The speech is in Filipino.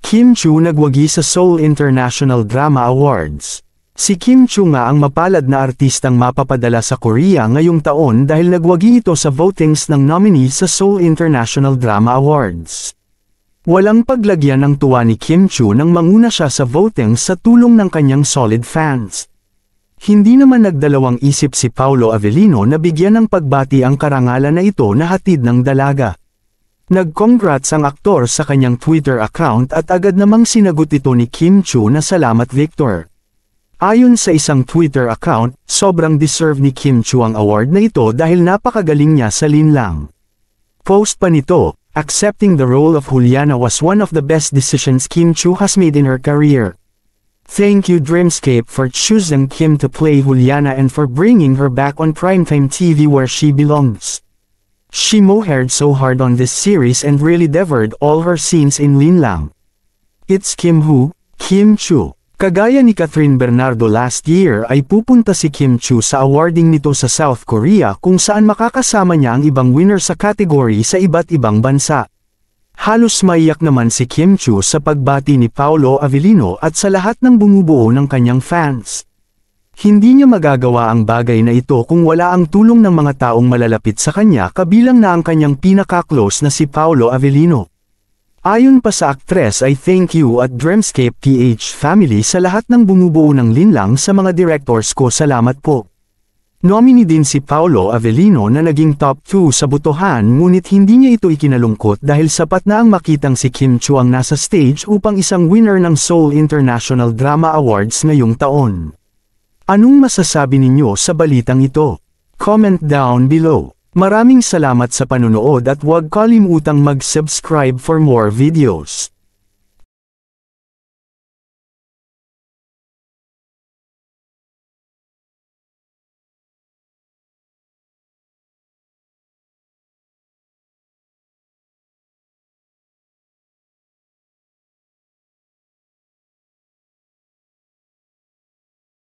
Kim Chiu nagwagi sa Seoul International Drama Awards. Si Kim Chiu nga ang mapalad na artistang mapapadala sa Korea ngayong taon dahil nagwagi ito sa votings ng nominees sa Seoul International Drama Awards. Walang paglagyan ng tuwa ni Kim Chiu nang manguna siya sa votings sa tulong ng kanyang solid fans. Hindi naman nagdalawang isip si Paolo Avellino na bigyan ng pagbati ang karangalan na ito na hatid ng dalaga. Nag-congrats ang aktor sa kanyang Twitter account at agad namang sinagot ito ni Kim Chiu na salamat Victor. Ayon sa isang Twitter account, sobrang deserve ni Kim Chiu ang award na ito dahil napakagaling niya sa linlang. Post pa nito, accepting the role of Juliana was one of the best decisions Kim Chiu has made in her career. Thank you Dreamscape for choosing Kim to play Juliana and for bringing her back on primetime TV where she belongs. She mohered so hard on this series and really devoured all her scenes in linlang. It's Kim Chiu. Kagaya ni Catherine Bernardo last year ay pupunta si Kim Chiu sa awarding nito sa South Korea kung saan makakasama niya ang ibang winner sa category sa iba't ibang bansa. Halos maiyak naman si Kim Chiu sa pagbati ni Paolo Avellino at sa lahat ng bumubuo ng kanyang fans. Hindi niya magagawa ang bagay na ito kung wala ang tulong ng mga taong malalapit sa kanya kabilang na ang kanyang pinaka-close na si Paolo Avellino. Ayon pa sa aktres ay thank you at Dreamscape PH family sa lahat ng bumubuo ng linlang sa mga directors ko salamat po. Nominee din si Paolo Avellino na naging top 2 sa botohan ngunit hindi niya ito ikinalungkot dahil sapat na ang makitang si Kim Chiu ang nasa stage upang isang winner ng Seoul International Drama Awards ngayong taon. Anong masasabi ninyo sa balitang ito? Comment down below. Maraming salamat sa panunood at huwag kalimutang mag-subscribe for more videos.